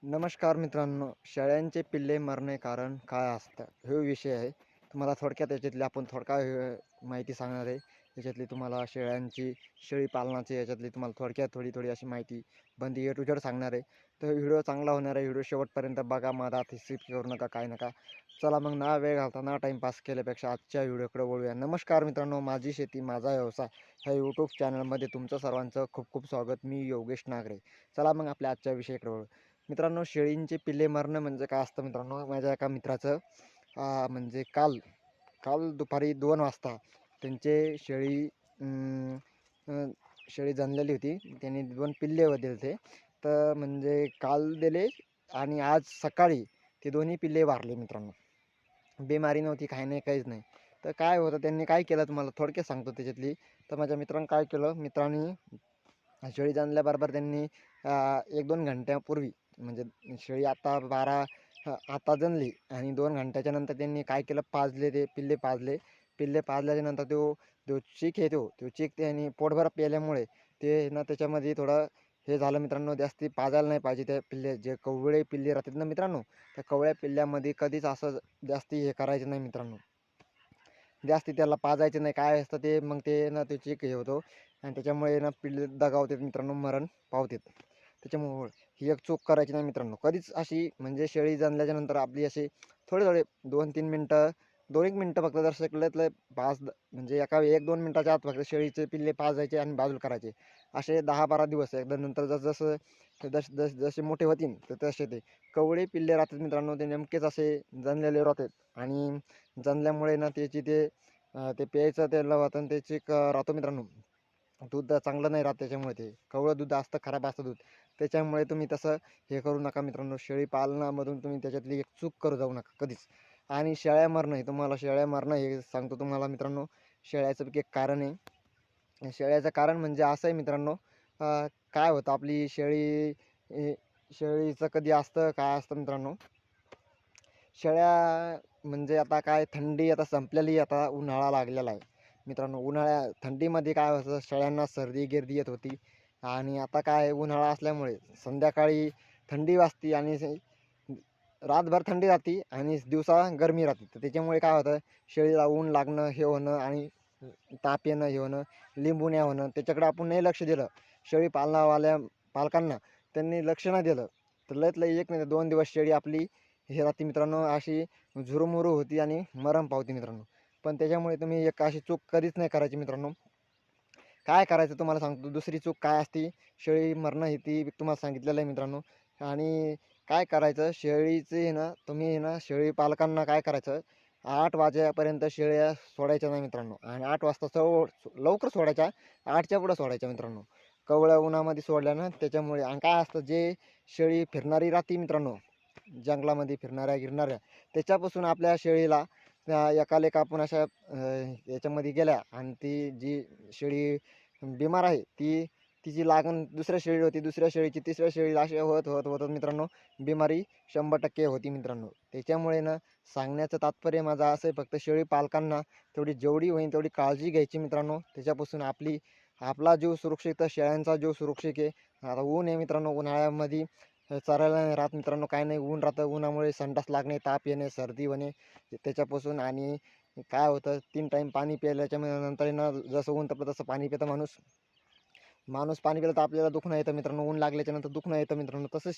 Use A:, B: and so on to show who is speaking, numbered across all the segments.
A: नमस्कार मित्रांनो, शेळ्यांचे पिल्ले मरणे कारण काय असतं? हा विषय आहे. तुम्हाला थोडक्यात याच्यातली आपण थोडक्यात माहिती सांगणार आहे. याच्यातली तुम्हाला शेळी पालनाची याच्यातली तुम्हाला थोडक्यात थोडी अशी माहिती बंदी ए टू झेड सांगणार आहे. तर व्हिडिओ चांगला होणार आहे. व्हिडिओ शेवटपर्यंत बघा. मधात स्किप करू नका, काय नका. चला मग ना वेळ घालता ना टाईमपास केल्यापेक्षा आजच्या व्हिडिओकडे वळूया. नमस्कार मित्रांनो, माझी शेती माझा व्यवसाय ह्या यूट्यूब चॅनलमध्ये तुमचं सर्वांचं खूप खूप स्वागत. मी योगेश नागरे. चला मग आपल्या आजच्या विषयाकडे वळू. मित्रांनो, शेळींचे पिल्ले मरणं म्हणजे काय असतं मित्रांनो, माझ्या एका मित्राचं म्हणजे काल काल दुपारी 2 वाजता त्यांचे अं, अं, शेळी जणलेली होती. त्यांनी 2 पिल्ले दिले ते. तर म्हणजे काल दिले आणि आज सकाळी ते दोन्ही पिल्ले वारले मित्रांनो. बिमारी नव्हती, काही नाही, काहीच नाही. तर काय होतं, त्यांनी काय केलं तुम्हाला थोडक्यात सांगतो त्याच्यातली. तर माझ्या मित्रानं काय केलं, शेळी जाणल्याबरोबर त्यांनी 1-2 घंट्यापूर्वी म्हणजे शेळी आता जनली आणि 2 घंट्याच्या नंतर त्यांनी काय केलं, पाजले ते पिल्ले पाजले. पिल्ले पाजल्याच्या नंतर तो जो चीक आहे तो चीक त्यांनी पोटभर प्यायल्यामुळे ते ना त्याच्यामध्ये थोडं हे झालं मित्रांनो. जास्ती पाजायला नाही पाहिजे. त्या जे कवळे पिल्ले राहतात ना मित्रांनो, त्या कवळ्या पिल्ल्यामध्ये कधीच असं जास्ती हे करायचं नाही मित्रांनो. जास्ती त्याला पाजायचं नाही. काय असतं ते, मग ते ना ते चीक हे होतो आणि त्याच्यामुळे ना पिल्ले दगावतात मित्रांनो, मरण पावतात. त्याच्यामुळे ही एक चूक करायची नाही मित्रांनो. कधीच अशी म्हणजे शेळी जाणल्याच्या नंतर आपली अशी थोडे 2-3 मिनटं, 2-1 मिनटं फक्त जर लय म्हणजे एका 1-2 मिनिटाच्या आत फक्त शेळीचे पिल्ले पाजायचे आणि बाजूला करायचे. असे 10-12 दिवस एकदा नंतर जसे मोठे होतील तर तसे ते कवळे पिल्ले राहतात मित्रांनो, ते नेमकेच असे जनलेले राहतात आणि जनल्यामुळे ना ते प्यायचं त्याला वाटून त्याची राहतो मित्रांनो. दूध चांगलं नाही राहत त्याच्यामुळे. ते कवळं दूध असतं, खराब असतं दूध. त्याच्यामुळे तुम्ही तसं हे करू नका मित्रांनो. शेळी पालनामधून तुम्ही त्याच्यातली एक चूक करू जाऊ नका कधीच. आणि शेळ्या मरणं हे सांगतो तुम्हाला मित्रांनो. शेळ्याचं एक कारण आहे. शेळ्याचं कारण म्हणजे असं आहे मित्रांनो, काय होतं आपली शेळीचं कधी असतं, काय असतं मित्रांनो, शेळ्या म्हणजे आता काय, थंडी आता संपलेली, आता उन्हाळा लागलेला आहे मित्रांनो. थंडीमध्ये काय व्हायचं, शेळ्यांना सर्दी-गिर्दी येत होती आणि आता काय उन्हाळा असल्यामुळे संध्याकाळी थंडी वाजते आणि रातभर थंडी राहते आणि दिवसा गरमी राहते. तर त्याच्यामुळे काय होतं, शेळीला ऊन लागणं, हे होणं आणि ताप येणं, हे होणं, लिंबुण्या होणं, त्याच्याकडे आपण नाही लक्ष दिलं. शेळी पालकांना त्यांनी लक्ष नाही दिलं तर लयत लय 1 नाही तर 2 दिवस शेळी आपली हे राहते मित्रांनो, अशी झुरूमुरू होती आणि मरण पावते मित्रांनो. पण त्याच्यामुळे तुम्ही एक अशी चूक कधीच नाही करायची मित्रांनो. काय करायचं तुम्हाला सांगतो, दुसरी चूक काय असते, शेळी मरणं ही ती तुम्हाला सांगितलेलं आहे मित्रांनो. आणि काय करायचं, शेळीचे ना तुम्ही शेळी पालकांना काय करायचं, 8 वाजेपर्यंत शेळ्या सोडायच्या नाही मित्रांनो. आणि 8 वाजता लवकर सोडायच्या, 8च्या पुढं सोडायच्या मित्रांनो. कवळ्या उन्हामध्ये सोडल्यानं त्याच्यामुळे. आणि काय असतं, जे शेळी फिरणारी राहते मित्रांनो, जंगलामध्ये फिरणाऱ्या त्याच्यापासून आपल्या शेळीला एकाला एक आपण अशा याच्यामध्ये गेल्या आणि ती जी शेळी बिमार आहे ती, तिची लागण दुसऱ्या शेळीला होती, दुसऱ्या शेळीची तिसऱ्या शेळीला, असे होत मित्रांनो बिमारी 100% होती मित्रांनो. त्याच्यामुळे ना सांगण्याचं तात्पर्य माझं असं आहे, फक्त शेळी पालकांना जेवढी होईल तेवढी काळजी घ्यायची मित्रांनो. त्याच्यापासून आपला जीव सुरक्षित तर शेळ्यांचा जीव सुरक्षित आहे. आता ऊन आहे मित्रांनो, उन्हाळ्यामध्ये चरायला नाही राहत मित्रांनो, काय नाही, ऊन राहतं. उन्हामुळे संडास लागणे, ताप येणे, सर्दी होणे त्याच्यापासून. आणि काय होतं, 3 टाईम पाणी प्यायल्याच्या नंतर ना, जसं ऊन तपलं तसं पाणी पितं माणूस. पाणी पिलं तर आपल्याला दुखणं येतं मित्रांनो, ऊन लागल्याच्या नंतर दुखणं येतं मित्रांनो. तसंच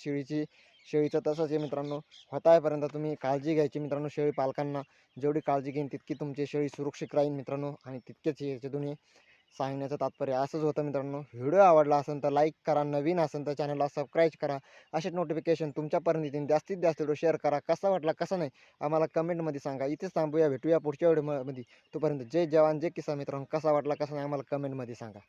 A: शेळीचं तसंच आहे मित्रांनो. होतापर्यंत तुम्ही काळजी घ्यायची मित्रांनो. शेळी पालकांना जेवढी काळजी घेईन तितकी तुमची शेळी सुरक्षित राहील मित्रांनो. आणि तितकेच याच्यातून सांगण्याचं तात्पर्य असंच होतं मित्रांनो. व्हिडिओ आवडला असेल तर लाईक करा, नवीन असेल तर चॅनलला सबस्क्राईब करा. असेच नोटिफिकेशन तुमच्यापर्यंत येतील. जास्तीत जास्त व्हिडिओ शेअर करा. कसा वाटला कसा नाही आम्हाला कमेंटमध्ये सांगा. इथेच थांबूया, भेटूया पुढच्या व्हिडिओमध्ये. तोपर्यंत जय जवान जय किसान मित्रांनो. कसा वाटला कसा नाही आम्हाला कमेंटमध्ये सांगा.